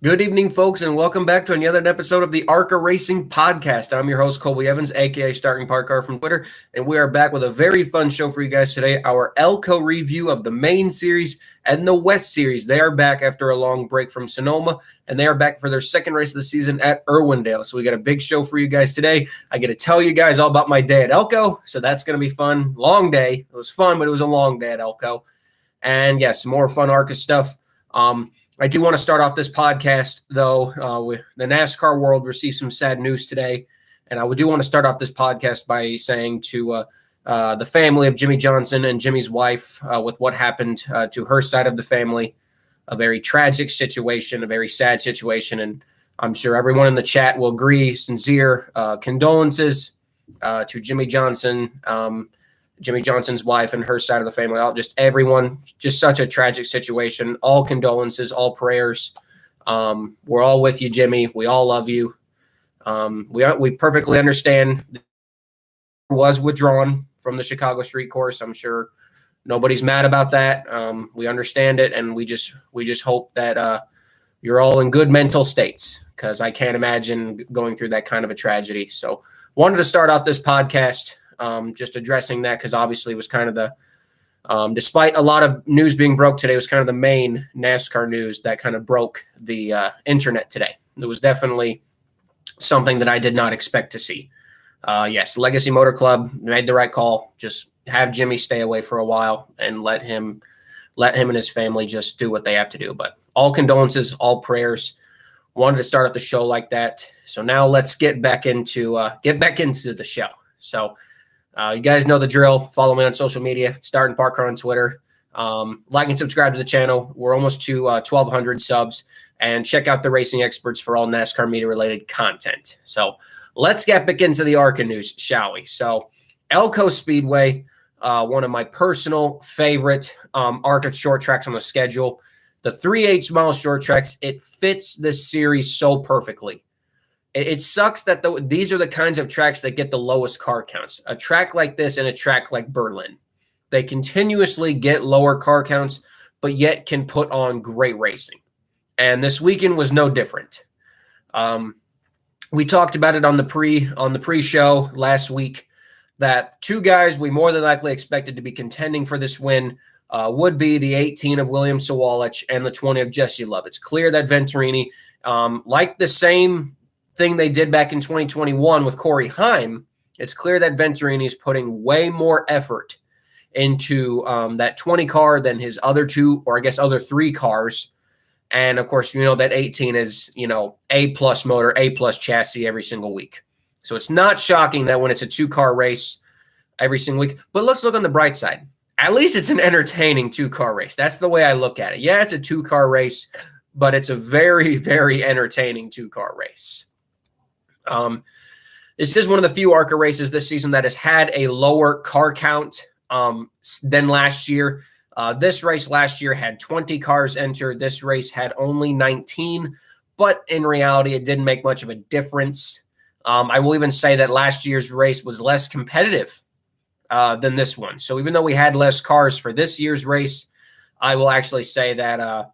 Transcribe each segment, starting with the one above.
Good evening, folks, and welcome back to another episode of the ARCA Racing Podcast. I'm your host, Colby Evans, a.k.a. Starting Park Car from Twitter, and we are back with a very fun show for you guys today, our Elko review of the main series and the West Series. They are back after a long break from Sonoma, and they are back for their second race of the season at Irwindale. So we got a big show for you guys today. I get to tell you guys all about my day at Elko, so that's going to be fun. Long day. It was fun, but it was a long day at Elko. And, yes, more fun ARCA stuff. I do want to start off this podcast, though. With the NASCAR world received some sad news today, and I do want to start off this podcast by saying to the family of Jimmy Johnson and Jimmy's wife, with what happened to her side of the family, a very tragic situation, a very sad situation, and I'm sure everyone in the chat will agree. Sincere condolences to Jimmy Johnson, Jimmy Johnson's wife and her side of the family, just everyone, just such a tragic situation. All condolences, all prayers. We're all with you, Jimmy. We all love you. We perfectly understand was withdrawn from the Chicago Street Course. I'm sure nobody's mad about that. We understand it, and we just hope that you're all in good mental states, because I can't imagine going through that kind of a tragedy. So wanted to start off this podcast just addressing that, because obviously it was kind of the, despite a lot of news being broke today, it was kind of the main NASCAR news that kind of broke the internet today. It was definitely something that I did not expect to see. Yes, Legacy Motor Club made the right call. Just have Jimmy stay away for a while and let him and his family just do what they have to do. But all condolences, all prayers. Wanted to start off the show like that. So now let's get back into the show. So you guys know the drill. Follow me on social media, Starting Park Car on Twitter. Like and subscribe to the channel. We're almost to 1,200 subs. And check out the Racing Experts for all NASCAR media-related content. So let's get back into the ARCA news, shall we? So Elko Speedway, one of my personal favorite ARCA short tracks on the schedule. The 3/8 mile short tracks, it fits this series so perfectly. It sucks that these are the kinds of tracks that get the lowest car counts. A track like this and a track like Berlin. They continuously get lower car counts, but yet can put on great racing. And this weekend was no different. We talked about it on the pre-show last week, that two guys we more than likely expected to be contending for this win would be the 18 of William Sawalich and the 20 of Jesse Love. It's clear that Venturini, like the same thing they did back in 2021 with Corey Heim, it's clear that Venturini is putting way more effort into that 20 car than his other two, or I guess other three cars. And of course, that 18 is, A+ motor, A+ chassis every single week. So it's not shocking that when it's a two-car race every single week. But let's look on the bright side. At least it's an entertaining two-car race. That's the way I look at it. Yeah, it's a two-car race, but it's a very, very entertaining two-car race. This is one of the few ARCA races this season that has had a lower car count than last year. This race last year had 20 cars enter. This race had only 19, but in reality, it didn't make much of a difference. I will even say that last year's race was less competitive than this one. So even though we had less cars for this year's race, I will actually say that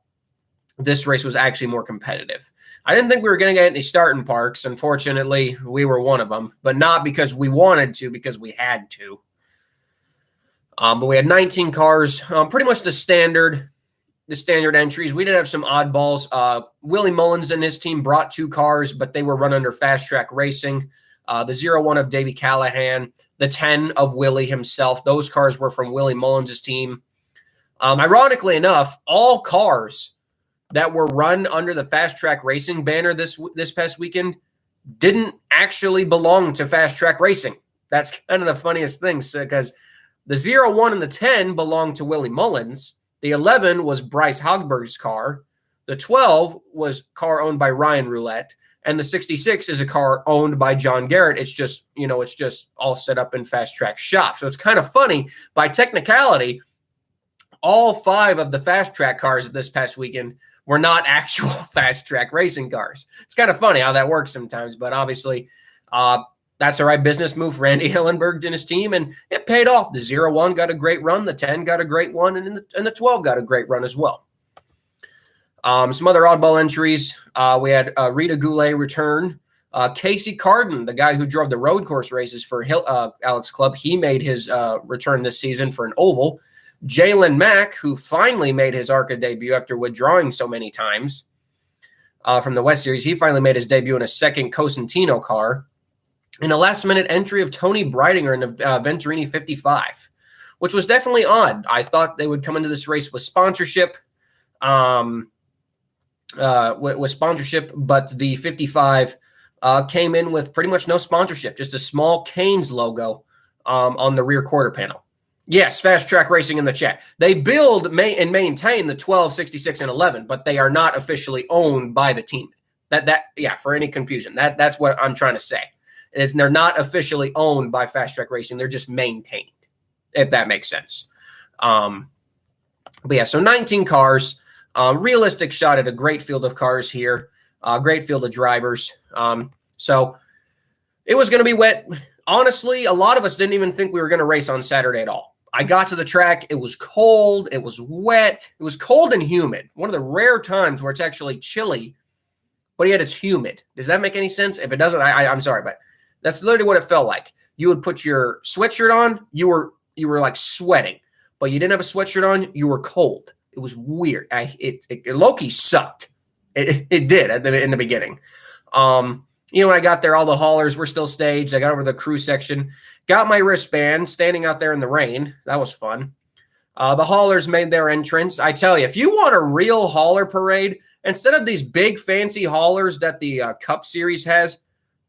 this race was actually more competitive. I didn't think we were going to get any starting parks. Unfortunately, we were one of them, but not because we wanted to, because we had to. But we had 19 cars, pretty much the standard entries. We did have some oddballs. Willie Mullins and his team brought two cars, but they were run under Fast Track Racing. The 01 of Davey Callahan, the 10 of Willie himself. Those cars were from Willie Mullins' team. Ironically enough, all cars that were run under the Fast Track Racing banner this past weekend didn't actually belong to Fast Track Racing. That's kind of the funniest thing, because the 01 and the 10 belonged to Willie Mullins. The 11 was Bryce Hogberg's car. The 12 was a car owned by Ryan Roulette. And the 66 is a car owned by John Garrett. It's just, it's just all set up in Fast Track shop. So it's kind of funny. By technicality, all 5 of the Fast Track cars this past weekend were not actual Fast Track Racing cars. It's kind of funny how that works sometimes, but obviously that's the right business move for Randy Hillenberg and his team, and it paid off. The 01 got a great run, the 10 got a great one, and the 12 got a great run as well. Some other oddball entries. We had Rita Dulay return. Casey Carden, the guy who drove the road course races for Alex Club, he made his return this season for an oval. Jalen Mack, who finally made his ARCA debut after withdrawing so many times from the West Series, he finally made his debut in a second Cosentino car. In a last-minute entry of Tony Breidinger in the Venturini 55, which was definitely odd. I thought they would come into this race with sponsorship, but the 55 came in with pretty much no sponsorship, just a small Canes logo on the rear quarter panel. Yes, Fast Track Racing in the chat. They build and maintain the 12, 66, and 11, but they are not officially owned by the team. Yeah, for any confusion, that's what I'm trying to say. They're not officially owned by Fast Track Racing. They're just maintained, if that makes sense. But yeah, so 19 cars. Realistic shot at a great field of cars here. Great field of drivers. So it was going to be wet. Honestly, a lot of us didn't even think we were going to race on Saturday at all. I got to the track. It was cold. It was wet. It was cold and humid. One of the rare times where it's actually chilly, but yet it's humid. Does that make any sense? If it doesn't, I'm sorry, but that's literally what it felt like. You would put your sweatshirt on, you were like sweating, but you didn't have a sweatshirt on, you were cold. It was weird. It low-key sucked. It did in the beginning. When I got there, all the haulers were still staged. I got over the crew section, got my wristband, standing out there in the rain. That was fun. The haulers made their entrance. I tell you, if you want a real hauler parade, instead of these big fancy haulers that the Cup Series has,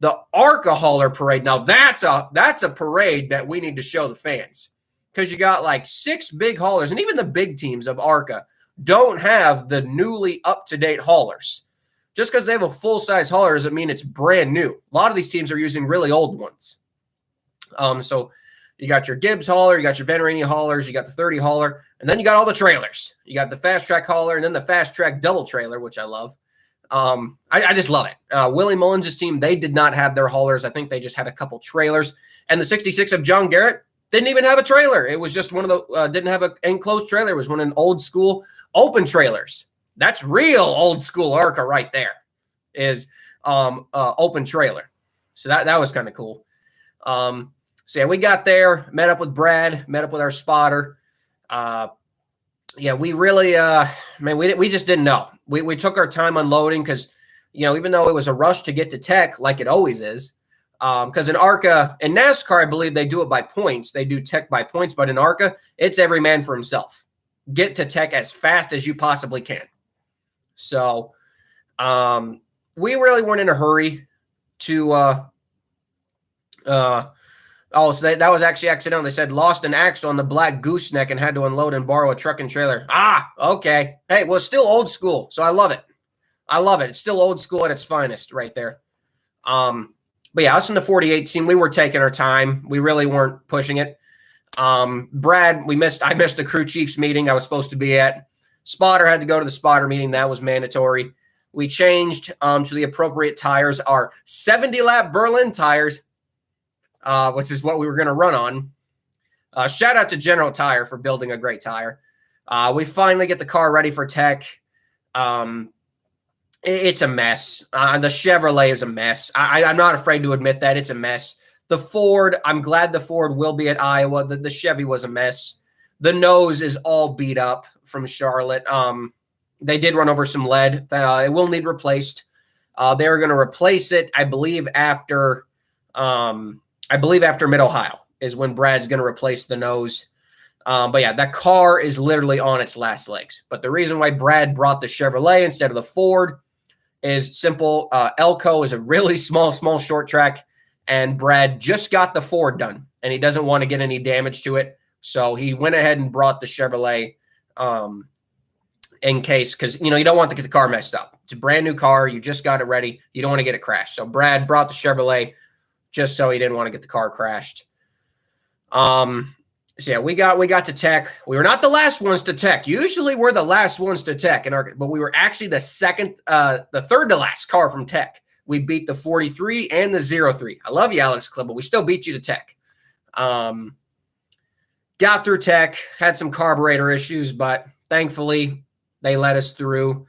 the ARCA hauler parade. Now that's a parade that we need to show the fans, because you got like 6 big haulers, and even the big teams of ARCA don't have the newly up-to-date haulers. Just because they have a full-size hauler doesn't mean it's brand new. A lot of these teams are using really old ones. So you got your Gibbs hauler, you got your Venturini haulers, you got the 30 hauler, and then you got all the trailers. You got the Fast Track hauler and then the Fast Track double trailer, which I love. I just love it. Willie Mullins' team, they did not have their haulers. I think they just had a couple trailers. And the 66 of John Garrett didn't even have a trailer. It was just one of the didn't have an enclosed trailer. It was one of the old school open trailers. That's real old school ARCA right there, is open trailer. So that was kind of cool. So yeah, we got there, met up with Brad, met up with our spotter. Yeah, we really, we just didn't know. We took our time unloading because, even though it was a rush to get to tech, like it always is, because in ARCA, in NASCAR, I believe they do it by points. They do tech by points, but in ARCA, it's every man for himself. Get to tech as fast as you possibly can. So we really weren't in a hurry to so that was actually accidental. They said lost an axle on the black gooseneck and had to unload and borrow a truck and trailer. Okay. Hey, well, it's still old school, so I love it. It's still old school at its finest right there. But yeah, us in the 48 team, we were taking our time. We really weren't pushing it. Brad, I missed the crew chiefs meeting I was supposed to be at. Spotter had to go to the spotter meeting. That was mandatory. We changed to the appropriate tires, our 70-lap Berlin tires, which is what we were going to run on. Shout out to General Tire for building a great tire. We finally get the car ready for tech. It's a mess. The Chevrolet is a mess. I'm not afraid to admit that it's a mess. The Ford, I'm glad the Ford will be at Iowa. The Chevy was a mess. The nose is all beat up from Charlotte. They did run over some lead. It will need replaced. They were going to replace it, I believe, after Mid-Ohio is when Brad's going to replace the nose. But yeah, that car is literally on its last legs. But the reason why Brad brought the Chevrolet instead of the Ford is simple. Elko is a really small short track, and Brad just got the Ford done, and he doesn't want to get any damage to it. So he went ahead and brought the Chevrolet in case, because, you don't want to get the car messed up. It's a brand new car. You just got it ready. You don't want to get it crashed. So Brad brought the Chevrolet just so he didn't want to get the car crashed. So yeah, we got to tech. We were not the last ones to tech. Usually we're the last ones to tech, but we were actually the third to last car from tech. We beat the 43 and the 03. I love you, Alex Club, but we still beat you to tech. Got through tech, had some carburetor issues, but thankfully they let us through.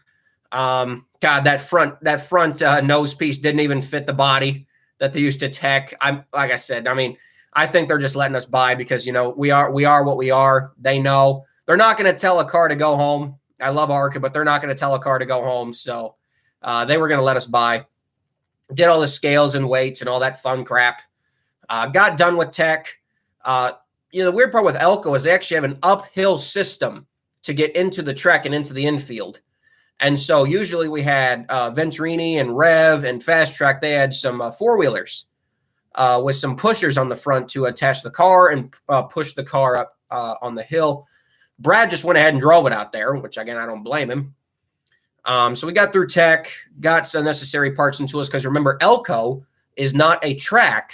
God, that front nose piece didn't even fit the body that they used to tech. Like I said, I mean, I think they're just letting us buy because, you know, we are what we are. They know they're not going to tell a car to go home. I love ARCA, but they're not going to tell a car to go home. So they were going to let us buy. Did all the scales and weights and all that fun crap. Got done with tech. You know, the weird part with Elko is they actually have an uphill system to get into the track and into the infield. And so usually we had Venturini and Rev and Fast Track. They had some four-wheelers with some pushers on the front to attach the car and push the car up on the hill. Brad just went ahead and drove it out there, which, again, I don't blame him. So we got through tech, got some necessary parts and tools because, remember, Elko is not a track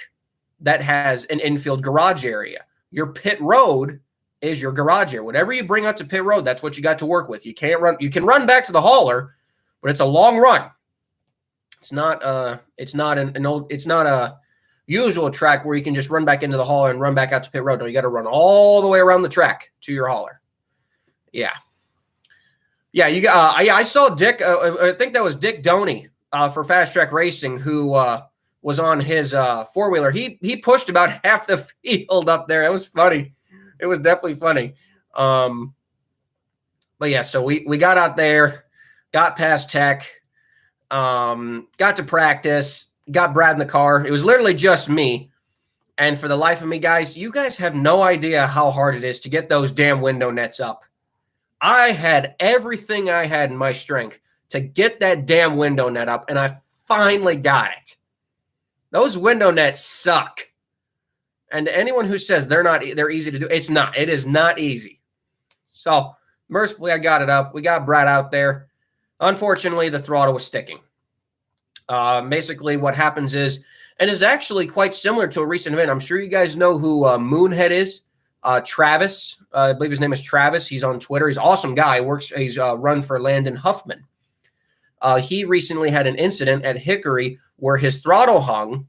that has an infield garage area. Your pit road is your garage area. Whatever you bring out to pit road, that's what you got to work with. You can't run. You can run back to the hauler, but it's a long run. It's not a usual track where you can just run back into the hauler and run back out to pit road. No, you got to run all the way around the track to your hauler. Yeah. Yeah, I saw Dick. I think that was Dick Doney for Fast Track Racing, who was on his four-wheeler. He pushed about half the field up there. It was funny. It was definitely funny. But yeah, so we got out there, got past tech, got to practice, got Brad in the car. It was literally just me. And for the life of me, guys, you guys have no idea how hard it is to get those damn window nets up. I had everything I had in my strength to get that damn window net up, and I finally got it. Those window nets suck. And anyone who says they're easy to do, it's not. It is not easy. So, mercifully, I got it up. We got Brad out there. Unfortunately, the throttle was sticking. Basically, what happens is, and is actually quite similar to a recent event. I'm sure you guys know who Moonhead is. Travis, I believe his name is Travis. He's on Twitter. He's an awesome guy. He's run for Landon Huffman. He recently had an incident at Hickory where his throttle hung,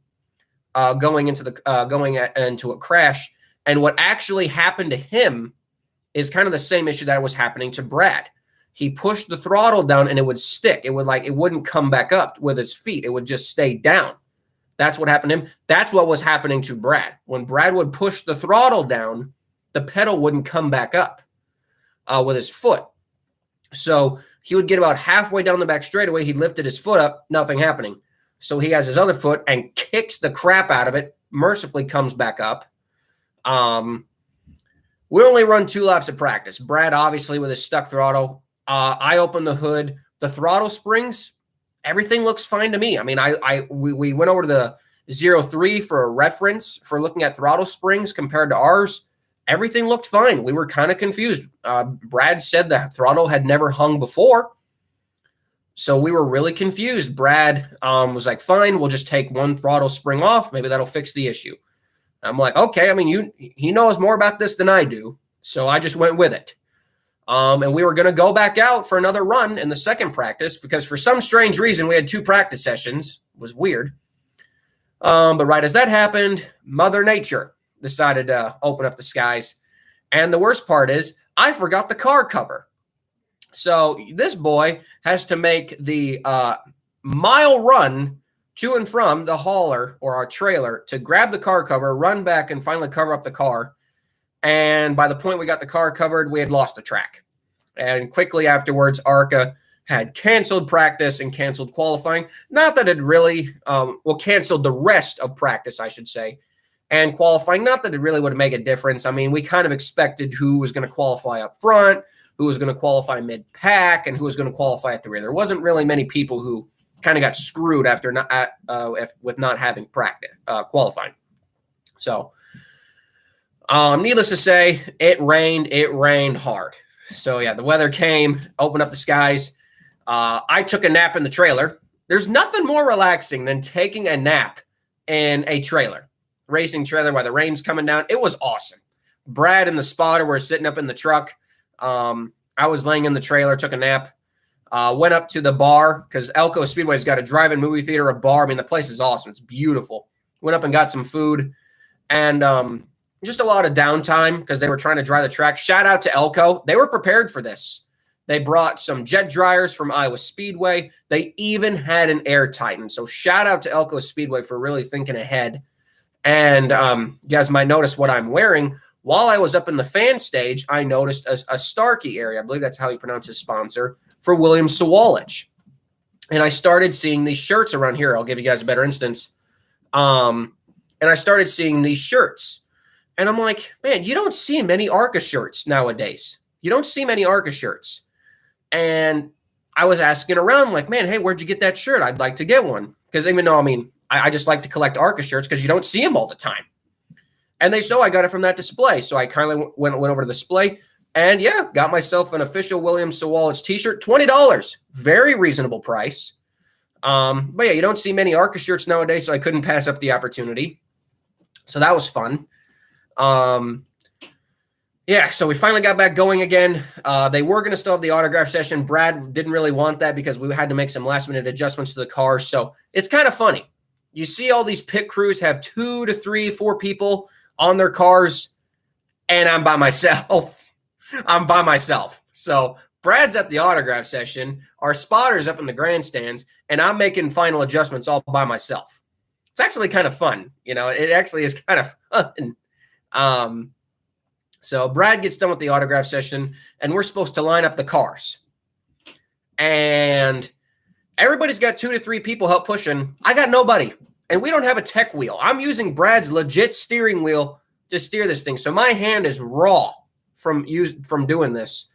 going into a crash. And what actually happened to him is kind of the same issue that was happening to Brad. He pushed the throttle down and it would stick. It wouldn't come back up with his feet. It would just stay down. That's what happened to him. That's what was happening to Brad. When Brad would push the throttle down, the pedal wouldn't come back up with his foot. So he would get about halfway down the back straightaway. He lifted his foot up, nothing happening. So he has his other foot and kicks the crap out of it, mercifully comes back up. We only run 2 laps of practice. Brad, obviously, with his stuck throttle. I open the hood. The throttle springs, everything looks fine to me. I mean, we went over to the 03 for a reference for looking at throttle springs compared to ours. Everything looked fine. We were kind of confused. Brad said the throttle had never hung before. So we were really confused. Brad was like, fine, we'll just take one throttle spring off. Maybe that'll fix the issue. I'm like, okay. I mean, he knows more about this than I do. So I just went with it. And we were going to go back out for another run in the second practice because for some strange reason, we had 2 practice sessions. It was weird. But right as that happened, Mother Nature decided to open up the skies. And the worst part is I forgot the car cover. So this boy has to make the mile run to and from the hauler or our trailer to grab the car cover, run back, and finally cover up the car. And by the point we got the car covered, we had lost the track. And quickly afterwards, ARCA had canceled practice and canceled qualifying. Not that it really, canceled the rest of practice, I should say. And qualifying, not that it really would make a difference. I mean, we kind of expected who was going to qualify up front, who was going to qualify mid-pack, and who was going to qualify at the rear. There wasn't really many people who kind of got screwed after with not having practice qualifying. So, needless to say, it rained hard. So, yeah, the weather came, opened up the skies. I took a nap in the trailer. There's nothing more relaxing than taking a nap in a trailer, racing trailer while the rain's coming down. It was awesome. Brad and the spotter were sitting up in the truck. I was laying in the trailer, took a nap, went up to the bar because Elko Speedway's got a drive-in movie theater, a bar. I mean, the place is awesome. It's beautiful. Went up and got some food and just a lot of downtime because they were trying to dry the track. Shout out to Elko. They were prepared for this. They brought some jet dryers from Iowa Speedway. They even had an Air Titan. So shout out to Elko Speedway for really thinking ahead. And you guys might notice what I'm wearing. While I was up in the fan stage, I noticed a Starkey area. I believe that's how you pronounce his sponsor, for William Sawalich. And I started seeing these shirts around here. I'll give you guys a better instance. And I started seeing these shirts. And I'm like, man, you don't see many ARCA shirts nowadays. You don't see many ARCA shirts. And I was asking around, like, man, hey, where'd you get that shirt? I'd like to get one. Because even though, I just like to collect ARCA shirts because you don't see them all the time. And I got it from that display. So I kindly went over to the display and, yeah, got myself an official William Sawalich t-shirt, $20. Very reasonable price. But, yeah, you don't see many ARCA shirts nowadays, so I couldn't pass up the opportunity. So that was fun. Yeah, so we finally got back going again. They were going to still have the autograph session. Brad didn't really want that because we had to make some last-minute adjustments to the car. So it's kind of funny. You see all these pit crews have 2 to 3, 4 people on their cars, and I'm by myself. I'm by myself. So Brad's at the autograph session. Our spotter's up in the grandstands, and I'm making final adjustments all by myself. It's actually kind of fun. You know, it actually is kind of fun. So Brad gets done with the autograph session, and we're supposed to line up the cars. And everybody's got 2 to 3 people help pushing. I got nobody. And we don't have a tech wheel. I'm using Brad's legit steering wheel to steer this thing. So my hand is raw from doing this.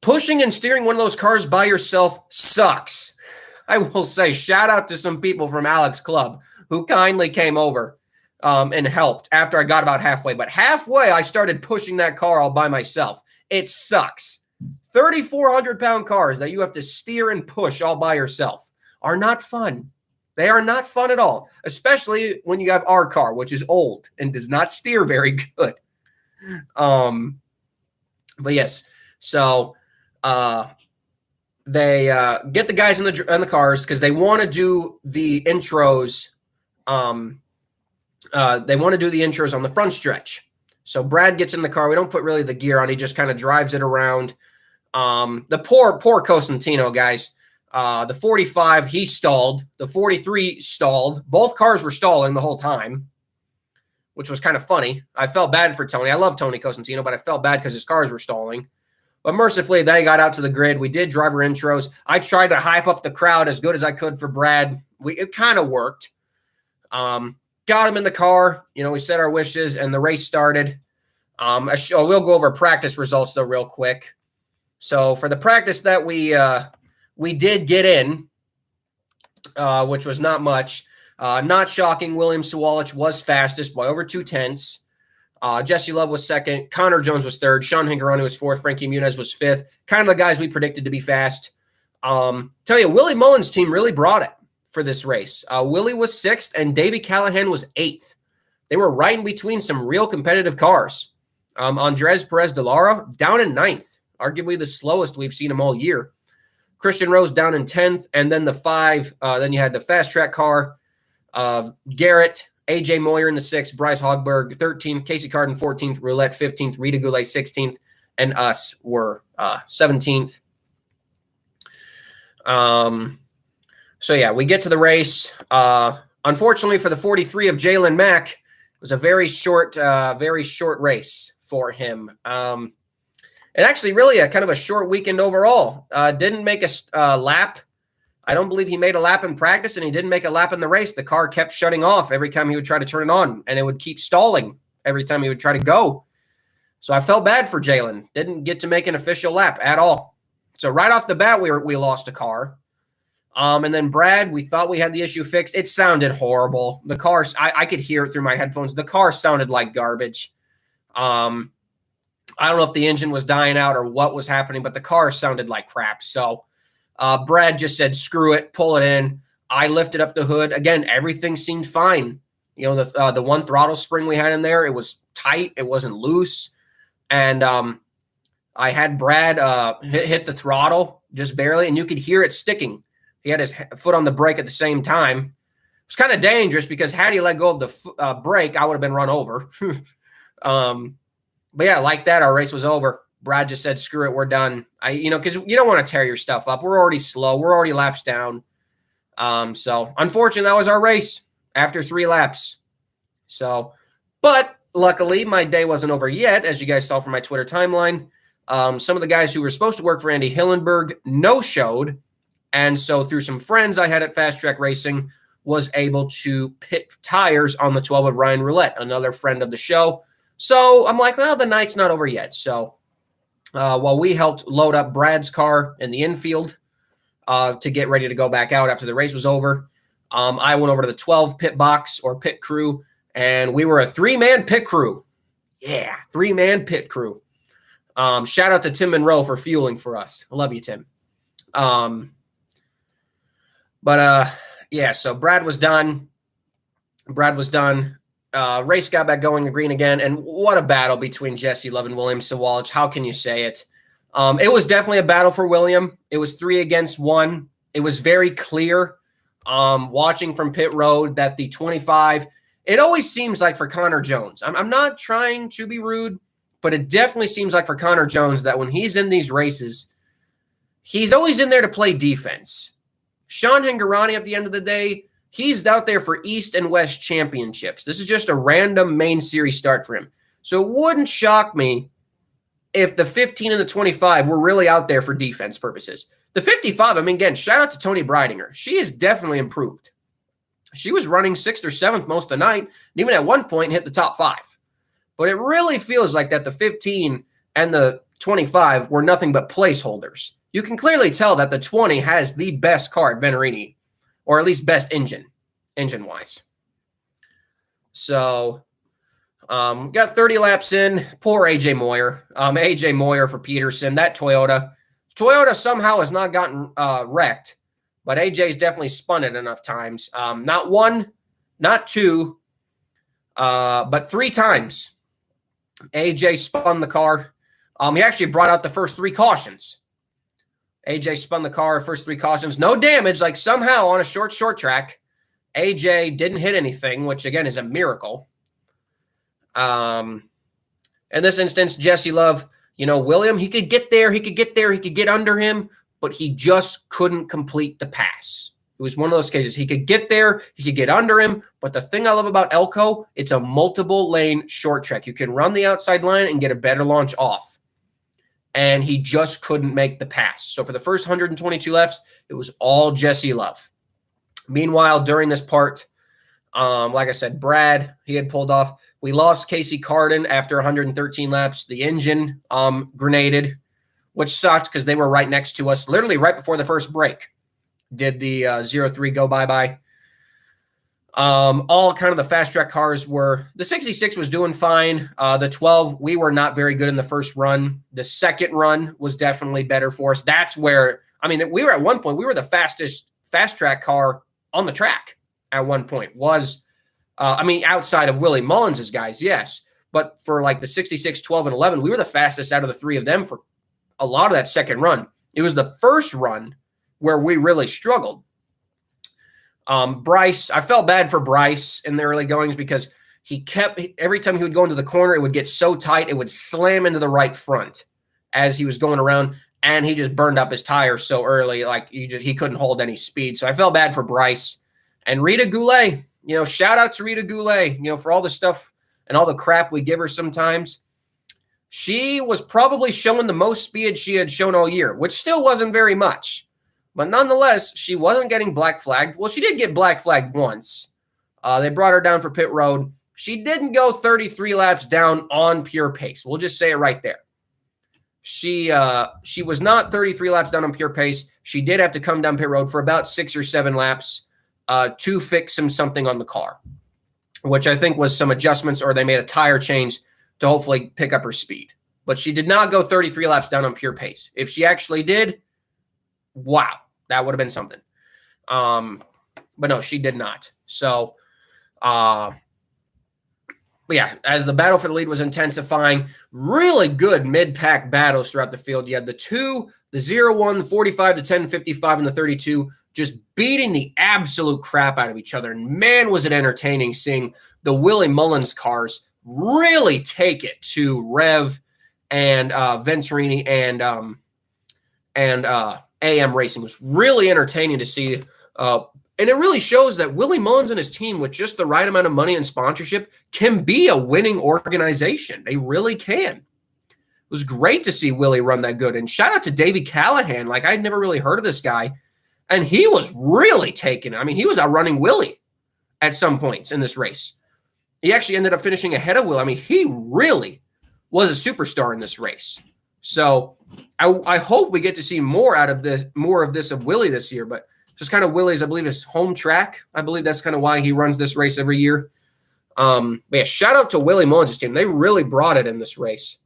Pushing and steering one of those cars by yourself sucks. I will say shout out to some people from Alex Club who kindly came over and helped after I got about halfway. But halfway, I started pushing that car all by myself. It sucks. 3,400-pound cars that you have to steer and push all by yourself are not fun. They are not fun at all, especially when you have our car, which is old and does not steer very good. But yes, so they get the guys in the cars because they want to do the intros. They want to do the intros on the front stretch. So Brad gets in the car. We don't put really the gear on. He just kind of drives it around. The poor Cosentino, guys. The 45, he stalled. The 43 stalled. Both cars were stalling the whole time, which was kind of funny. I felt bad for Tony. I love Tony Cosentino, but I felt bad because his cars were stalling. But mercifully, they got out to the grid. We did driver intros. I tried to hype up the crowd as good as I could for Brad. It kind of worked. Got him in the car. You know, we said our wishes, and the race started. We'll go over practice results, though, real quick. So for the practice that we did get in, which was not much. Not shocking, William Sawalich was fastest by over 2/10. Jesse Love was second. Connor Jones was third. Sean Hingorani was fourth. Frankie Munoz was fifth. Kind of the guys we predicted to be fast. Tell you, Willie Mullen's team really brought it for this race. Willie was sixth, and Davey Callahan was eighth. They were right in between some real competitive cars. Andres Perez de Lara down in ninth, arguably the slowest we've seen him all year. Christian Rose down in 10th, and then the 5. Then you had the fast track car. Garrett, AJ Moyer in the 6th, Bryce Hogberg 13th, Casey Carden 14th, Roulette 15th, Rita Dulay 16th, and us were 17th. So yeah, we get to the race. Unfortunately for the 43 of Jalen Mack, it was a very short race for him. And actually really a kind of a short weekend overall. Didn't make a lap. I don't believe he made a lap in practice, and he didn't make a lap in the race. The car kept shutting off every time he would try to turn it on, and it would keep stalling every time he would try to go. So I felt bad for Jalen. Didn't get to make an official lap at all. So right off the bat, we lost a car. And then Brad, we thought we had the issue fixed. It sounded horrible. The car, I could hear it through my headphones. The car sounded like garbage. I don't know if the engine was dying out or what was happening, but the car sounded like crap. So Brad just said, screw it, pull it in. I lifted up the hood. Again, everything seemed fine. You know, the one throttle spring we had in there, it was tight. It wasn't loose. And I had Brad hit the throttle just barely, and you could hear it sticking. He had his foot on the brake at the same time. It was kind of dangerous because had he let go of the brake, I would have been run over. But yeah, like that, our race was over. Brad just said, screw it, we're done. Because you don't want to tear your stuff up. We're already slow. We're already laps down. So unfortunately, that was our race after 3 laps. So, but luckily, my day wasn't over yet, as you guys saw from my Twitter timeline. Some of the guys who were supposed to work for Andy Hillenberg no-showed. And so through some friends I had at Fast Track Racing, was able to pit tires on the 12 of Ryan Roulette, another friend of the show. So I'm like, well, the night's not over yet. So while we helped load up Brad's car in the infield to get ready to go back out after the race was over, I went over to the 12 pit box or pit crew, and we were a 3-man pit crew. Yeah, 3-man pit crew. Shout out to Tim Monroe for fueling for us. I love you, Tim. Yeah, so Brad was done. Race got back going in green again, and what a battle between Jesse Love and William Sawalich. How can you say it? It was definitely a battle for William. It was 3 against 1. It was very clear watching from pit road that the 25, it always seems like for Connor Jones. I'm not trying to be rude, but it definitely seems like for Connor Jones that when he's in these races, he's always in there to play defense. Sean Hingorani, at the end of the day, he's out there for East and West championships. This is just a random main series start for him. So it wouldn't shock me if the 15 and the 25 were really out there for defense purposes. The 55, again, shout out to Tony Breidinger. She has definitely improved. She was running 6th or 7th most of the night, and even at one point hit the top 5. But it really feels like that the 15 and the 25 were nothing but placeholders. You can clearly tell that the 20 has the best car at Venturini, or at least best engine-wise. So, got 30 laps in. Poor AJ Moyer. AJ Moyer for Peterson. That Toyota somehow has not gotten wrecked, but AJ's definitely spun it enough times. Not 1, not 2, but 3 times. AJ spun the car. He actually brought out the first 3 cautions. AJ spun the car, first 3 cautions, no damage, like somehow on a short track. AJ didn't hit anything, which again is a miracle. In this instance, Jesse Love, William, he could get there, he could get under him, but he just couldn't complete the pass. It was one of those cases. He could get there, he could get under him, but the thing I love about Elko, it's a multiple lane short track. You can run the outside line and get a better launch off. And he just couldn't make the pass. So for the first 122 laps, it was all Jesse Love. Meanwhile, during this part, like I said, Brad, he had pulled off. We lost Casey Carden after 113 laps. The engine grenaded, which sucked because they were right next to us, literally right before the first break. Did the 0-3 go bye-bye. All kind of the fast track cars were, the 66 was doing fine. The 12, we were not very good in the first run. The second run was definitely better for us. That's where, we were at one point, we were the fastest fast track car on the track at one point. Outside of Willie Mullins' guys, yes. But for like the 66, 12, and 11, we were the fastest out of the 3 of them for a lot of that second run. It was the first run where we really struggled. Bryce, I felt bad for Bryce in the early goings because every time he would go into the corner, it would get so tight, it would slam into the right front as he was going around, and he just burned up his tire so early, like he couldn't hold any speed. So I felt bad for Bryce. And Rita Dulay, shout out to Rita Dulay, for all the stuff and all the crap we give her sometimes. She was probably showing the most speed she had shown all year, which still wasn't very much. But nonetheless, she wasn't getting black flagged. Well, she did get black flagged once. They brought her down for pit road. She didn't go 33 laps down on pure pace. We'll just say it right there. She was not 33 laps down on pure pace. She did have to come down pit road for about 6 or 7 laps to fix something on the car, which I think was some adjustments, or they made a tire change to hopefully pick up her speed. But she did not go 33 laps down on pure pace. If she actually did, wow, that would have been something. But no, she did not. So, but yeah, as the battle for the lead was intensifying, really good mid-pack battles throughout the field. You had the 2, the 0-1, the 45, the 10, 55, and the 32 just beating the absolute crap out of each other. And man, was it entertaining seeing the Willie Mullins cars really take it to Rev and Venturini and AM Racing. It was really entertaining to see. And it really shows that Willie Mullins and his team, with just the right amount of money and sponsorship, can be a winning organization. They really can. It was great to see Willie run that good. And shout out to Davey Callahan. Like, I'd never really heard of this guy. And he was really taking it. I mean, he was outrunning Willie at some points in this race. He actually ended up finishing ahead of Will. I mean, he really was a superstar in this race. So I hope we get to see more of this of Willie this year. But just kind of Willie's, I believe, his home track. I believe that's kind of why he runs this race every year. But yeah, shout out to Willie Mullins' team. They really brought it in this race.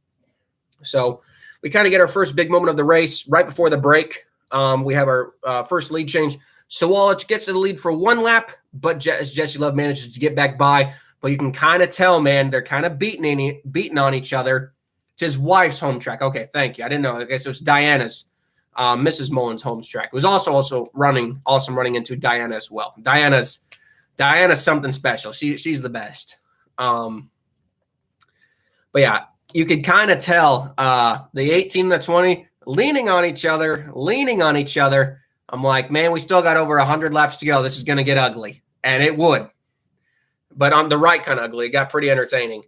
So we kind of get our first big moment of the race right before the break. We have our first lead change. Sawalich gets the lead for one lap, but Jesse Love manages to get back by. But you can kind of tell, man, they're kind of beating on each other. It's his wife's home track. Okay, thank you. I didn't know. Okay, so it's Diana's, Mrs. Mullins' home track. It was also running into Diana as well. Diana's something special. She's the best. But yeah, you could kind of tell the 18 and the 20 leaning on each other. I'm like, man, we still got over 100 laps to go. This is going to get ugly. And it would. But on the right kind of ugly. It got pretty entertaining.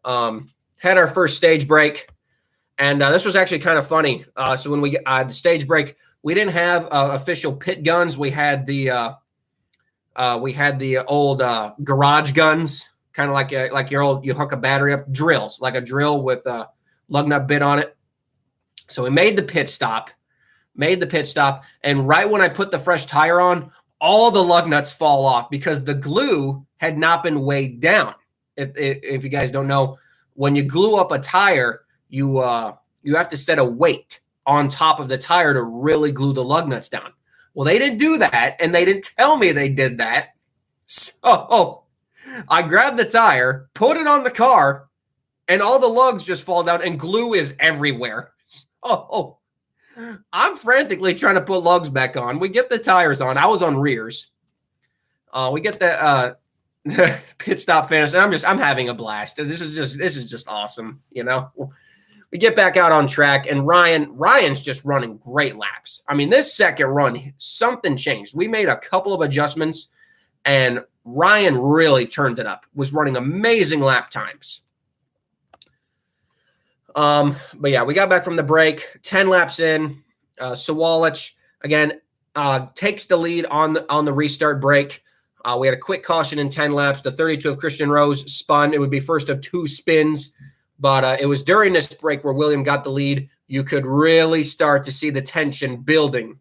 Had our first stage break. And this was actually kind of funny. So when we the stage break, we didn't have official pit guns. We had the old garage guns, kind of like your old, you hook a battery up, drills, like a drill with a lug nut bit on it. So we made the pit stop, and right when I put the fresh tire on, all the lug nuts fall off because the glue had not been weighed down. If you guys don't know, when you glue up a tire, you have to set a weight on top of the tire to really glue the lug nuts down. Well, they didn't do that, and they didn't tell me they did that. So I grabbed the tire, put it on the car, and all the lugs just fall down, and glue is everywhere. Oh, I'm frantically trying to put lugs back on. We get the tires on. I was on rears. We get the pit stop finish, and I'm having a blast. This is just awesome, you know. We get back out on track, and Ryan's just running great laps. I mean, this second run, something changed. We made a couple of adjustments, and Ryan really turned it up. Was running amazing lap times. But yeah, we got back from the break, 10 laps in. Sawalich again takes the lead on the restart break. We had a quick caution in 10 laps. The 32 of Christian Rose spun. It would be first of two spins, but it was during this break where William got the lead. You could really start to see the tension building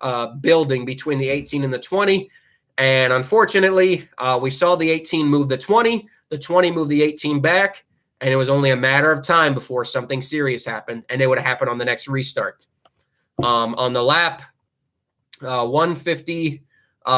between the 18 and the 20. And unfortunately, we saw the 18 move the 20 moved the 18 back. And it was only a matter of time before something serious happened, and it would happen on the next restart. On the lap 150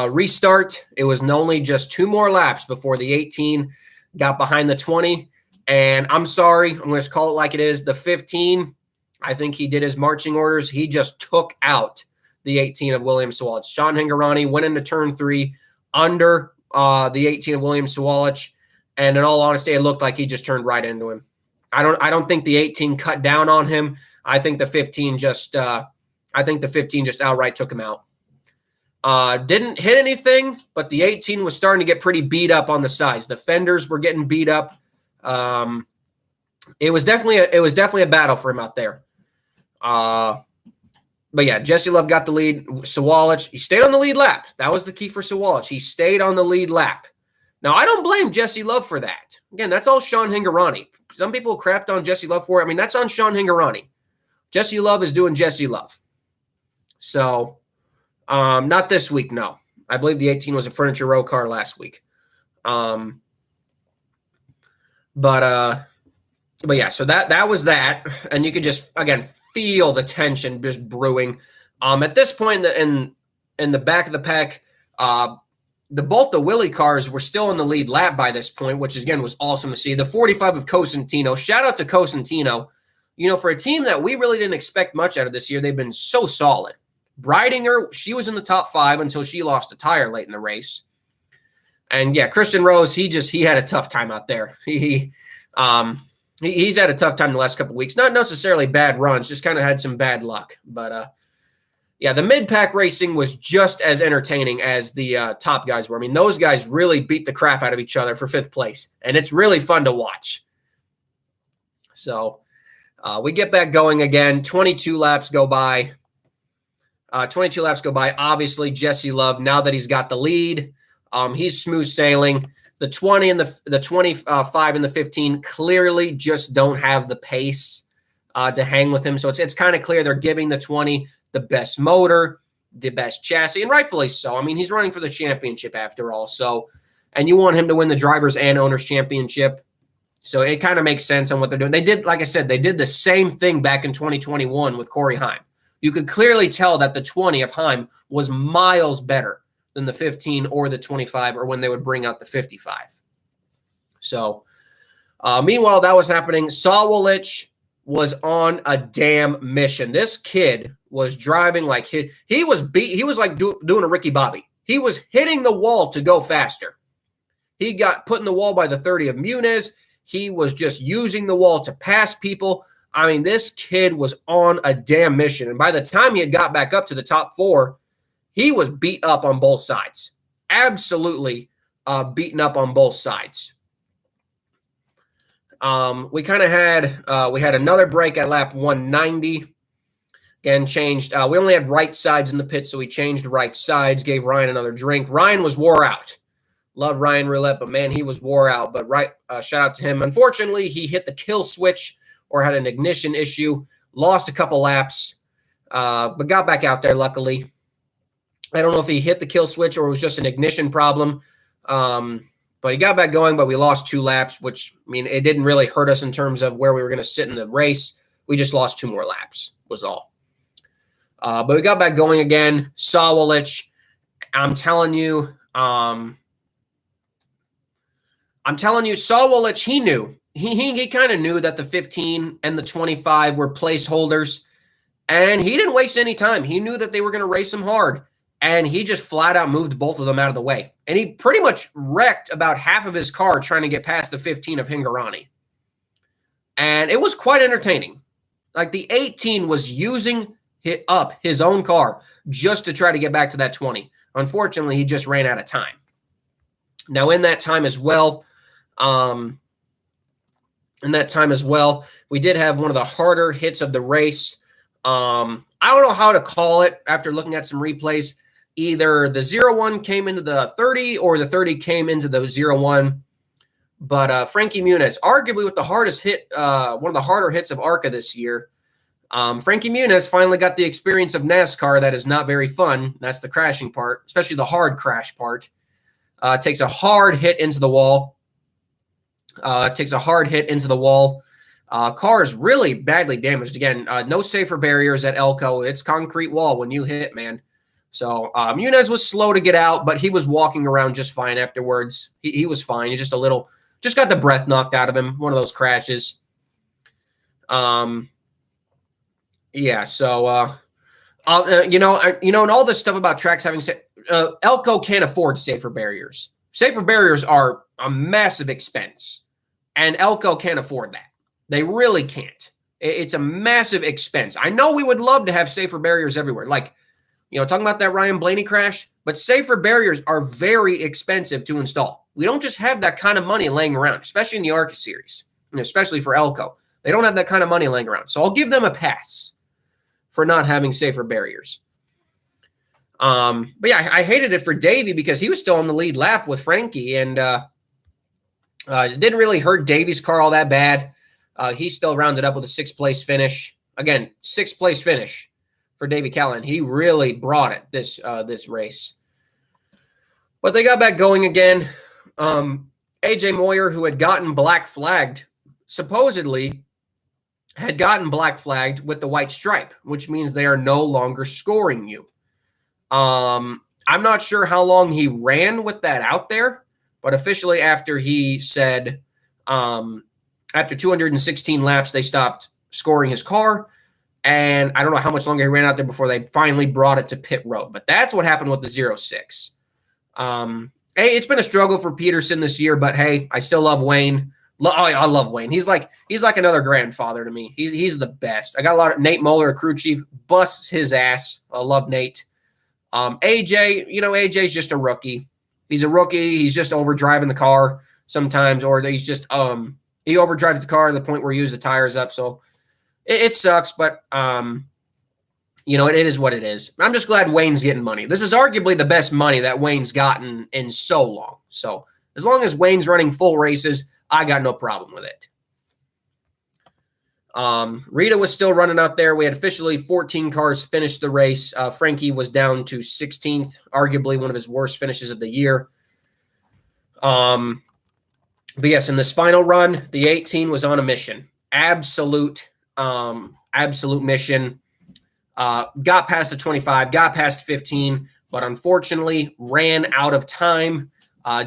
restart, it was only just two more laps before the 18 got behind the 20. And I'm sorry, I'm going to call it like it is. The 15, I think he did his marching orders. He just took out the 18 of William Sawalich. Sean Hingorani went into turn 3 under the 18 of William Sawalich. And in all honesty, it looked like he just turned right into him. I don't think the 18 cut down on him. I think the 15 just outright took him out. Didn't hit anything, but the 18 was starting to get pretty beat up on the sides. The fenders were getting beat up. It was definitely a battle for him out there. But yeah, Jesse Love got the lead. Sawalich, he stayed on the lead lap. That was the key for Sawalich. He stayed on the lead lap. Now, I don't blame Jesse Love for that. Again, that's all Sean Hingorani. Some people crapped on Jesse Love for it. I mean, that's on Sean Hingorani. Jesse Love is doing Jesse Love. So, not this week, no. I believe the 18 was a Furniture Row car last week. But yeah, so that was that. And you could just, again, feel the tension just brewing. At this point in the back of the pack, both the Willie cars were still in the lead lap by this point, which again was awesome to see. The 45 of Cosentino, shout out to Cosentino. You know, for a team that we really didn't expect much out of this year, they've been so solid. Breidinger, she was in the top 5 until she lost a tire late in the race. And yeah, Christian Rose, he had a tough time out there. he's had a tough time the last couple of weeks. Not necessarily bad runs, just kind of had some bad luck. But yeah, the mid-pack racing was just as entertaining as the top guys were. I mean, those guys really beat the crap out of each other for 5th place, and it's really fun to watch. So we get back going again. 22 laps go by. 22 laps go by. Obviously, Jesse Love, now that he's got the lead, he's smooth sailing. The 20 and the 25 and the 15 clearly just don't have the pace to hang with him. So it's kind of clear they're giving the 20 the best motor, the best chassis, and rightfully so. I mean, he's running for the championship after all. So, and you want him to win the drivers and owners championship. So it kind of makes sense on what they're doing. They did, like I said, they did the same thing back in 2021 with Corey Heim. You could clearly tell that the 20 of Heim was miles better than the 15 or the 25 or when they would bring out the 55. So meanwhile, that was happening. Sawalich was on a damn mission. This kid was driving like he was like doing a Ricky Bobby. He was hitting the wall to go faster. He got put in the wall by the 30 of Munoz. He was just using the wall to pass people. I mean, this kid was on a damn mission. And by the time he had got back up to the top 4, he was beat up on both sides. Absolutely beaten up on both sides. We kind of had we had another break at lap 190. Again, changed. We only had right sides in the pit, so we changed right sides, gave Ryan another drink. Ryan was wore out. Love Ryan Roulette, but man, he was wore out. But shout out to him. Unfortunately, he hit the kill switch or had an ignition issue, lost a couple laps, but got back out there, luckily. I don't know if he hit the kill switch or it was just an ignition problem. But he got back going, but we lost 2 laps, which, I mean, it didn't really hurt us in terms of where we were going to sit in the race. We just lost 2 more laps, was all. But we got back going again. Sawalich, I'm telling you, Sawalich, he knew. He kind of knew that the 15 and the 25 were placeholders, and he didn't waste any time. He knew that they were going to race him hard, and he just flat out moved both of them out of the way. And he pretty much wrecked about half of his car trying to get past the 15 of Hingorani. And it was quite entertaining. Like the 18 was using up his own car just to try to get back to that 20. Unfortunately, he just ran out of time. Now, in that time as well, we did have one of the harder hits of the race. I don't know how to call it after looking at some replays. Either the 0-1 came into the 30 or the 30 came into the 0-1. But Frankie Munoz, arguably with the hardest hit, one of the harder hits of ARCA this year. Frankie Munoz finally got the experience of NASCAR that is not very fun. That's the crashing part, especially the hard crash part. Takes a hard hit into the wall. Car is really badly damaged. Again, no safer barriers at Elko. It's concrete wall when you hit, man. So Munoz was slow to get out, but he was walking around just fine afterwards. He was fine. He just got the breath knocked out of him. One of those crashes. Yeah. So, and all this stuff about tracks having Elko can't afford safer barriers. Safer barriers are a massive expense, and Elko can't afford that. They really can't. It's a massive expense. I know we would love to have safer barriers everywhere. Like, talking about that Ryan Blaney crash, but safer barriers are very expensive to install. We don't just have that kind of money laying around, especially in the ARCA series, and especially for Elko. They don't have that kind of money laying around. So I'll give them a pass for not having safer barriers. But yeah, I hated it for Davey because he was still on the lead lap with Frankie, and it didn't really hurt Davey's car all that bad. He still rounded up with a 6th place finish. Again, 6th place finish for Davey Callahan. He really brought it this race. But they got back going again. AJ Moyer, who had gotten black flagged, supposedly had gotten black flagged with the white stripe, which means they are no longer scoring you. I'm not sure how long he ran with that out there, but officially after he said, after 216 laps, they stopped scoring his car. And I don't know how much longer he ran out there before they finally brought it to pit road. But that's what happened with the 0-6. Hey, it's been a struggle for Peterson this year, but hey, I still love Wayne. I love Wayne. He's like another grandfather to me. He's the best. I got a lot of Nate Moeller, crew chief, busts his ass. I love Nate. AJ, AJ's just a rookie. He's a rookie. He's just overdriving the car sometimes, or he's just he overdrives the car to the point where he uses the tires up. So it sucks, but it is what it is. I'm just glad Wayne's getting money. This is arguably the best money that Wayne's gotten in so long. So as long as Wayne's running full races, I got no problem with it. Rita was still running out there. We had officially 14 cars finish the race. Frankie was down to 16th, arguably one of his worst finishes of the year. But yes, in this final run, the 18 was on a mission. Absolute mission. Got past the 25, got past 15, but unfortunately ran out of time.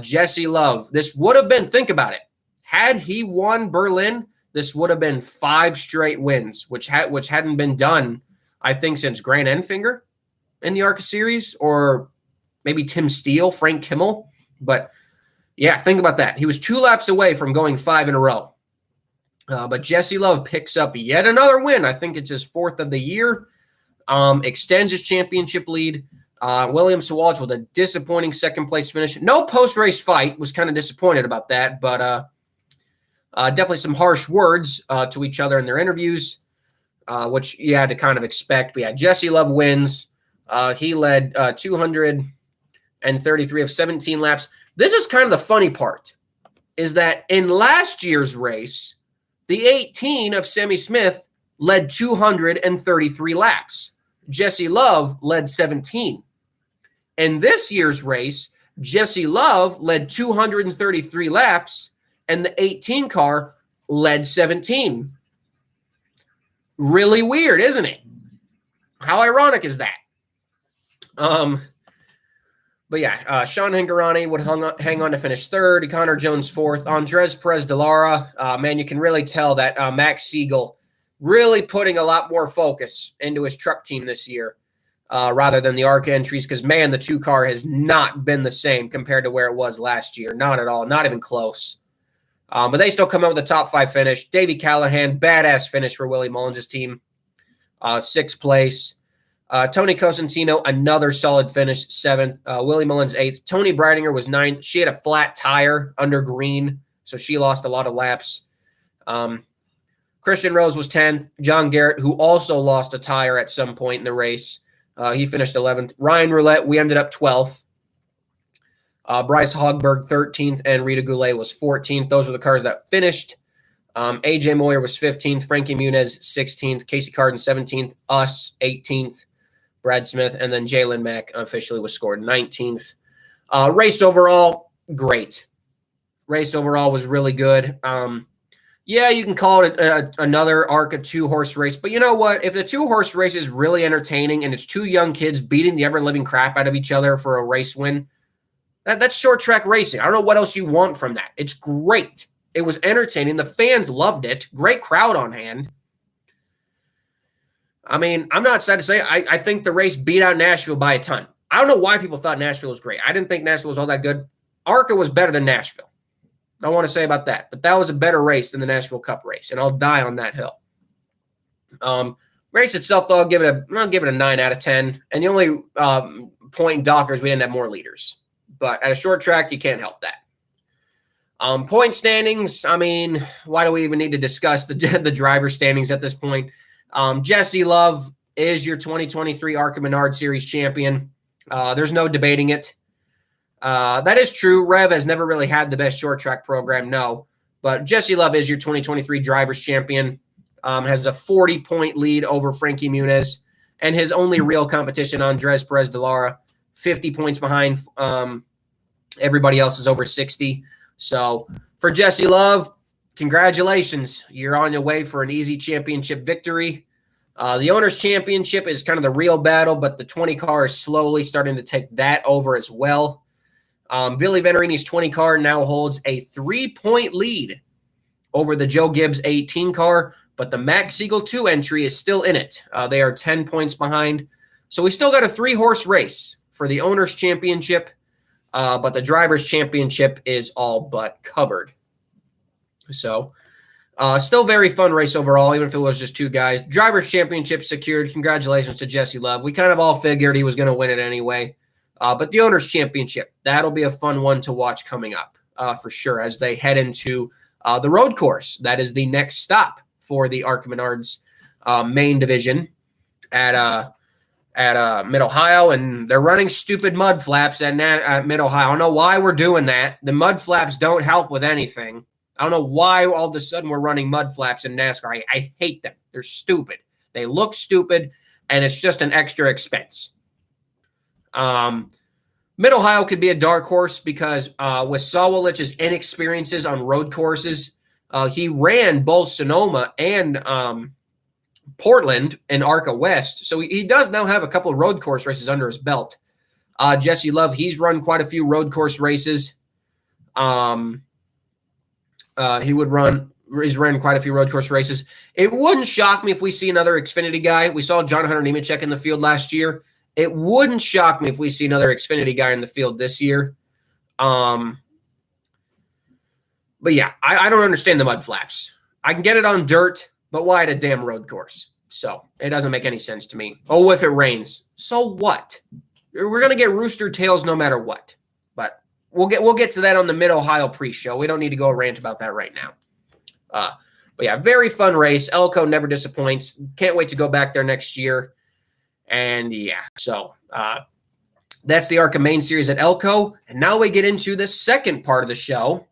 Jesse Love, this would have been, think about it. Had he won Berlin, this would have been 5 straight wins, which hadn't been done, I think, since Grant Enfinger in the ARCA series, or maybe Tim Steele, Frank Kimmel. But yeah, think about that. He was 2 laps away from going 5 in a row. But Jesse Love picks up yet another win. I think it's his 4th of the year. Extends his championship lead. William Sawalch with a disappointing second-place finish. No post-race fight. Was kind of disappointed about that, but definitely some harsh words to each other in their interviews, which you had to kind of expect. But yeah, Jesse Love wins. He led 233 of 17 laps. This is kind of the funny part, is that in last year's race, the 18 of Sammy Smith led 233 laps. Jesse Love led 17. In this year's race, Jesse Love led 233 laps, and the 18 car led 17. Really weird, isn't it? How ironic is that? But yeah, Sean Hingorani would hang on to finish 3rd. Connor Jones 4th. Andres Perez de Lara, man, you can really tell that Max Siegel really putting a lot more focus into his truck team this year rather than the ARCA entries, because, man, the 2-car has not been the same compared to where it was last year. Not at all. Not even close. But they still come out with a top 5 finish. Davey Callahan, badass finish for Willie Mullins' team. 6th place. Tony Cosentino, another solid finish, 7th. Willie Mullins, 8th. Tony Breidinger was 9th. She had a flat tire under green, so she lost a lot of laps. Christian Rose was 10th. John Garrett, who also lost a tire at some point in the race, he finished 11th. Ryan Roulette, we ended up 12th. Bryce Hogberg, 13th, and Rita Dulay was 14th. Those were the cars that finished. AJ Moyer was 15th. Frankie Muniz, 16th. Casey Carden, 17th. Us, 18th. Brad Smith, and then Jalen Mack officially was scored 19th. Race overall, great. Race overall was really good. Yeah, you can call it another ARCA 2-horse race, but you know what? If the 2-horse race is really entertaining and it's 2 young kids beating the ever-living crap out of each other for a race win, that's short-track racing. I don't know what else you want from that. It's great. It was entertaining. The fans loved it. Great crowd on hand. I mean, I'm not sad to say I think the race beat out Nashville by a ton. I don't know why people thought Nashville was great. I didn't think Nashville was all that good. ARCA was better than Nashville. I want to say about that. But that was a better race than the Nashville Cup race, and I'll die on that hill. Race itself, though, I'll give it a 9 out of 10. And the only point in Dockers, we didn't have more leaders. But at a short track, you can't help that. Point standings, I mean, why do we even need to discuss the driver standings at this point? Jesse Love is your 2023 ARCA Menard Series champion. There's no debating it. That is true. Rev has never really had the best short track program, no. But Jesse Love is your 2023 drivers champion. Has a 40-point lead over Frankie Muniz. And his only real competition, Andres Perez de Lara, 50 points behind. Everybody else is over 60. So for Jesse Love, congratulations. You're on your way for an easy championship victory. The Owners' Championship is kind of the real battle, but the 20 car is slowly starting to take that over as well. Billy Venturini's 20 car now holds a 3-point lead over the Joe Gibbs 18 car, but the Max Siegel 2 entry is still in it. They are 10 points behind. So we still got a 3-horse race for the Owners' Championship, but the Drivers' Championship is all but covered. So still very fun race overall, even if it was just two guys. Drivers' Championship secured. Congratulations to Jesse Love. We kind of all figured he was going to win it anyway. But the Owners' Championship, that'll be a fun one to watch coming up for sure as they head into the road course. That is the next stop for the ARCA Menards main division at Mid-Ohio, and they're running stupid mud flaps at Mid-Ohio. I don't know why we're doing that. The mud flaps don't help with anything. I don't know why all of a sudden we're running mud flaps in NASCAR. I hate them. They're stupid. They look stupid, and it's just an extra expense. Mid-Ohio could be a dark horse because with Sawolich's inexperiences on road courses, he ran both Sonoma and Portland in ARCA West. So he does now have a couple of road course races under his belt. Jesse Love, he's run quite a few road course races. He's ran quite a few road course races. It wouldn't shock me if we see another Xfinity guy. We saw John Hunter Nemechek in the field last year. It wouldn't shock me if we see another Xfinity guy in the field this year. But yeah, I don't understand the mud flaps. I can get it on dirt, but why at a damn road course? So it doesn't make any sense to me. Oh, if it rains, so what? We're gonna get rooster tails no matter what. But we'll get to that on the Mid-Ohio pre-show. We don't need to go rant about that right now. But yeah, very fun race. Elko never disappoints. Can't wait to go back there next year. And yeah, so that's the ARCA main series at Elko. And now we get into the second part of the show,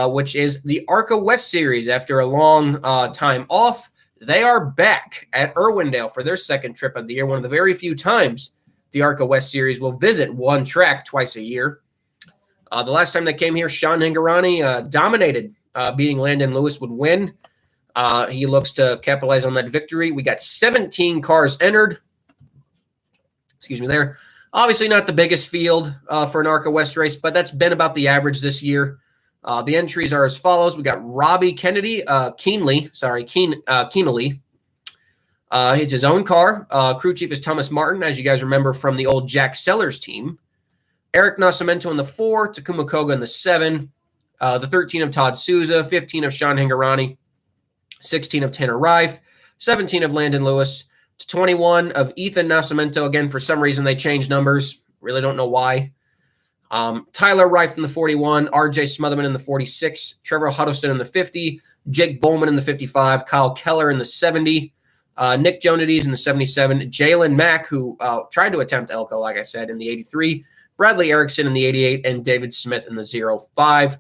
which is the ARCA West series. After a long time off, they are back at Irwindale for their second trip of the year. One of the very few times the ARCA West series will visit one track twice a year. The last time they came here, Sean Hingorani dominated, beating Landon Lewis would win. He looks to capitalize on that victory. We got 17 cars entered. Excuse me there. Obviously not the biggest field for an ARCA West race, but that's been about the average this year. The entries are as follows. We got Robbie Keenely. It's his own car. Crew chief is Thomas Martin, as you guys remember from the old Jack Sellers team. Eric Nascimento in the 4, Takuma Koga in the 7, the 13 of Todd Souza, 15 of Sean Hingorani, 16 of Tanner Rife, 17 of Landon Lewis, to 21 of Ethan Nascimento. Again, for some reason they changed numbers. Really don't know why. Tyler Rife in the 41, RJ Smotherman in the 46, Trevor Huddleston in the 50, Jake Bowman in the 55, Kyle Keller in the 70, Nick Jonades in the 77, Jalen Mack, who tried to attempt Elko, like I said, in the 83, Bradley Erickson in the 88, and David Smith in the 05.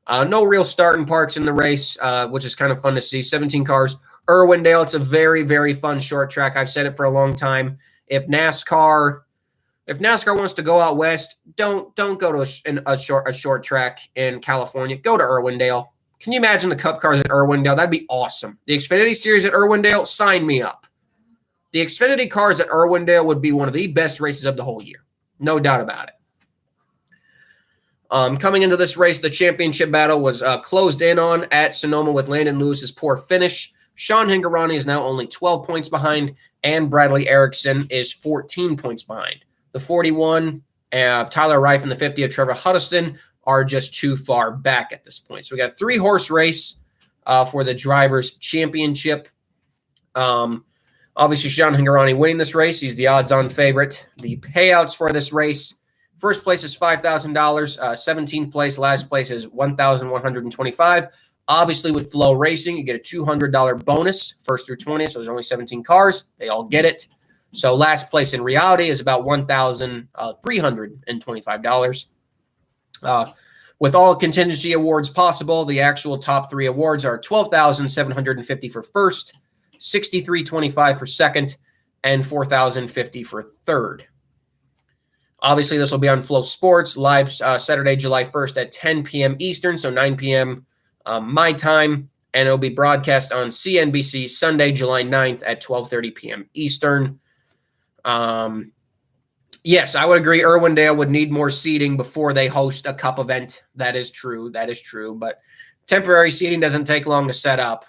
No real starting parks in the race, which is kind of fun to see. 17 cars. Irwindale, it's a very, very fun short track. I've said it for a long time. If NASCAR wants to go out west, don't go to a short track in California. Go to Irwindale. Can you imagine the Cup cars at Irwindale? That'd be awesome. The Xfinity Series at Irwindale, sign me up. The Xfinity cars at Irwindale would be one of the best races of the whole year. No doubt about it. Coming into this race, the championship battle was closed in on at Sonoma with Landon Lewis's poor finish. Sean Hingorani is now only 12 points behind, and Bradley Erickson is 14 points behind. The 41, Tyler Rife, and the 50 of Trevor Huddleston are just too far back at this point. So we got a 3-horse race for the Drivers' Championship. Obviously, Sean Hingorani winning this race. He's the odds-on favorite. The payouts for this race: first place is $5,000. 17th place, last place is $1,125. Obviously, with Flow Racing, you get a $200 bonus, first through 20. So there's only 17 cars. They all get it. So last place in reality is about $1,325. With all contingency awards possible, the actual top 3 awards are $12,750 for first, $6,325 for second, and $4,050 for third. Obviously, this will be on Flow Sports live Saturday, July 1st at 10 p.m. Eastern, so 9 p.m. My time, and it'll be broadcast on CNBC Sunday, July 9th at 12:30 p.m. Eastern. Yes, I would agree. Irwindale would need more seating before they host a cup event. That is true. But temporary seating doesn't take long to set up.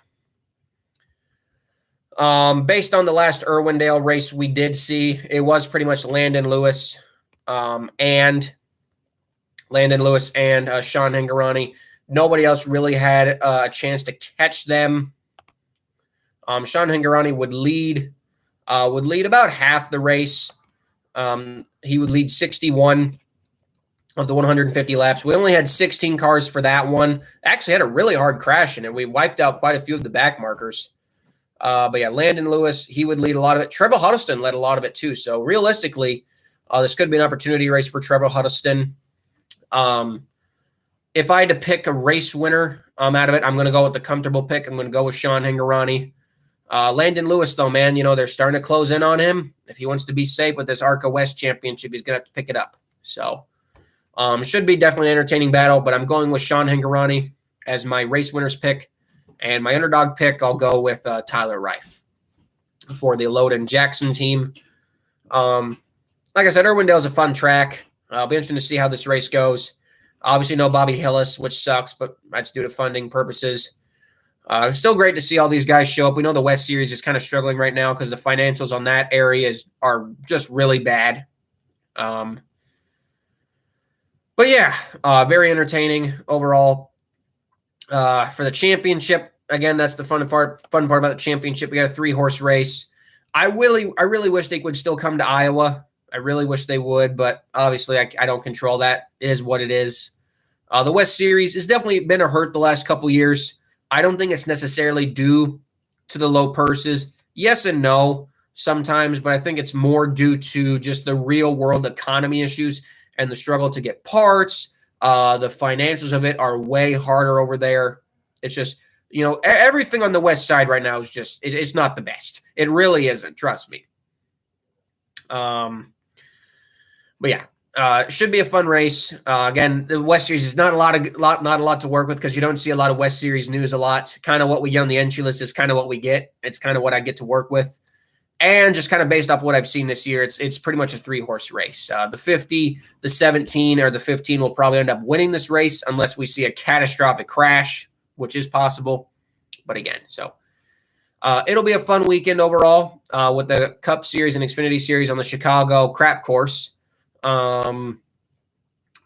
Based on the last Irwindale race we did see, it was pretty much Landon Lewis and Sean Hingorani Nobody else really had a chance to catch them. Sean Hingorani would lead about half the race. He would lead 61 of the 150 laps. We only had 16 cars for that one. Actually had a really hard crash in it. We wiped out quite a few of the back markers. But yeah, Landon Lewis, he would lead a lot of it. Trevor Huddleston led a lot of it too. So realistically, this could be an opportunity race for Trevor Huddleston. If I had to pick a race winner out of it, I'm going to go with the comfortable pick. I'm going to go with Sean Hingorani. Landon Lewis, though, man, they're starting to close in on him. If he wants to be safe with this ARCA West Championship, he's going to have to pick it up. So should be definitely an entertaining battle, but I'm going with Sean Hingorani as my race winner's pick. And my underdog pick, I'll go with Tyler Reif for the Loden Jackson team. Like I said, Irwindale is a fun track. It'll be interesting to see how this race goes. Obviously, no Bobby Hillis, which sucks, but that's due to funding purposes. It's still great to see all these guys show up. We know the West Series is kind of struggling right now because the financials on that area are just really bad. But yeah, very entertaining overall. For the championship, again, that's the fun part about the championship. We got a 3-horse race. I really wish they would still come to Iowa. I really wish they would, but obviously I don't control that. It is what it is. The West Series has definitely been a hurt the last couple years. I don't think it's necessarily due to the low purses. Yes and no sometimes, but I think it's more due to just the real world economy issues and the struggle to get parts. The financials of it are way harder over there. It's just, everything on the West side right now is just, it's not the best. It really isn't. Trust me. But yeah, it should be a fun race. Again, the West Series is not a lot to work with because you don't see a lot of West Series news a lot. Kind of what we get on the entry list is kind of what we get. It's kind of what I get to work with. And just kind of based off what I've seen this year, it's pretty much a 3-horse race. The 50, the 17, or the 15 will probably end up winning this race unless we see a catastrophic crash, which is possible. But again, so it'll be a fun weekend overall with the Cup Series and Xfinity Series on the Chicago crap course. And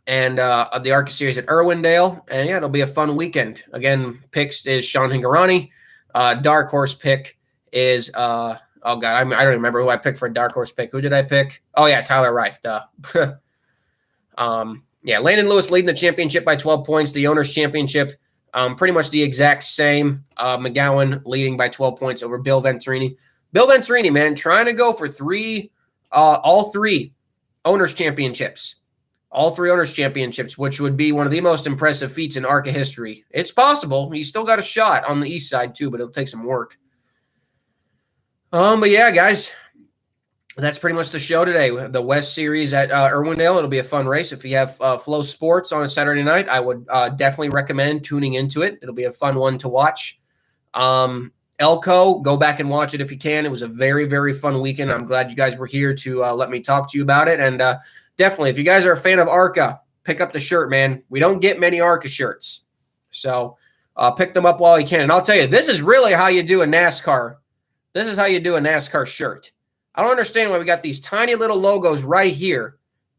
the ARCA Series at Irwindale. And yeah, it'll be a fun weekend. Again, picks is Sean Hingorani. Dark horse pick is oh, God, I don't remember who I picked for a dark horse pick. Who did I pick? Oh, yeah, Tyler Reif. Duh. Yeah, Landon Lewis leading the championship by 12 points. The Owners' Championship, pretty much the exact same. McGowan leading by 12 points over Bill Venturini. Bill Venturini, man, trying to go for all 3 Owners' Championships. All 3 Owners' Championships, which would be one of the most impressive feats in ARCA history. It's possible. He's still got a shot on the east side, too, but it'll take some work. But yeah, guys, that's pretty much the show today. The West Series at Irwindale. It'll be a fun race. If you have Flow Sports on a Saturday night, I would definitely recommend tuning into it. It'll be a fun one to watch. Elko, go back and watch it if you can. It was a very, very fun weekend. I'm glad you guys were here to let me talk to you about it. And definitely, if you guys are a fan of ARCA, pick up the shirt, man. We don't get many ARCA shirts. So pick them up while you can. And I'll tell you, this is really how you do a NASCAR. This is how you do a NASCAR shirt. I don't understand why we got these tiny little logos right here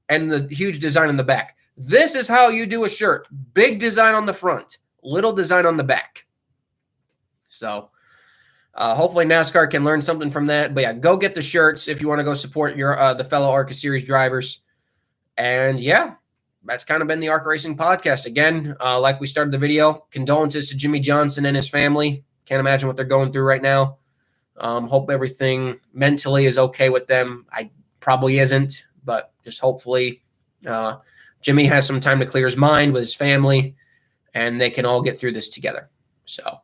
and the huge design on the back. This is how you do a shirt. Big design on the front, little design on the back. So hopefully NASCAR can learn something from that. But yeah, go get the shirts if you want to go support your the fellow ARCA Series drivers. And yeah, that's kind of been the ARCA Racing podcast. Again, like we started the video, condolences to Jimmy Johnson and his family. Can't imagine what they're going through right now. Hope everything mentally is okay with them. I probably isn't, but just hopefully Jimmy has some time to clear his mind with his family and they can all get through this together. So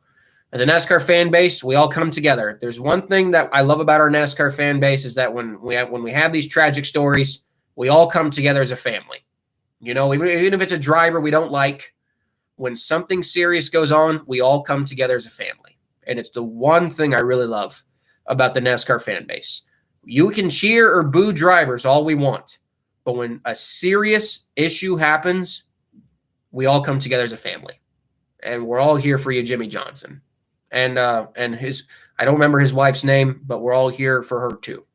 as a NASCAR fan base, we all come together. If there's one thing that I love about our NASCAR fan base is that when we have these tragic stories, we all come together as a family. Even if it's a driver we don't like, when something serious goes on, we all come together as a family. And it's the one thing I really love about the NASCAR fan base. You can cheer or boo drivers all we want, but when a serious issue happens, we all come together as a family. And we're all here for you, Jimmy Johnson. And his, I don't remember his wife's name, but we're all here for her too.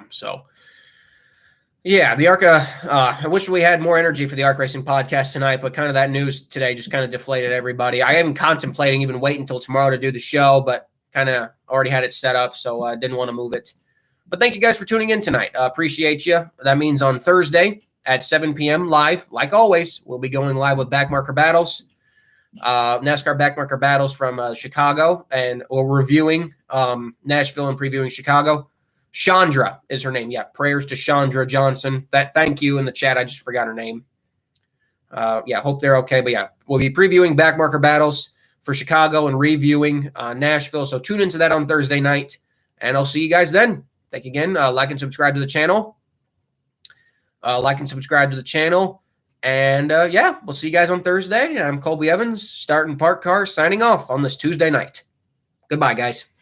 So Yeah, the ARCA, I wish we had more energy for the ARC Racing podcast tonight, but kind of that news today just kind of deflated everybody. I am contemplating even waiting until tomorrow to do the show, but kind of already had it set up, so I didn't want to move it. But thank you guys for tuning in tonight. Appreciate you. That means on Thursday at 7 p.m. live, like always, we'll be going live with Backmarker Battles, NASCAR Backmarker Battles from Chicago, and we're reviewing Nashville and previewing Chicago. Chandra is her name. Yeah, prayers to Chandra Johnson. Thank you in the chat. I just forgot her name. Hope they're okay. But yeah, we'll be previewing Backmarker Battles for Chicago and reviewing Nashville. So tune into that on Thursday night, and I'll see you guys then. Thank you again. Like and subscribe to the channel. And we'll see you guys on Thursday. I'm Colby Evans, starting Park Car, signing off on this Tuesday night. Goodbye, guys.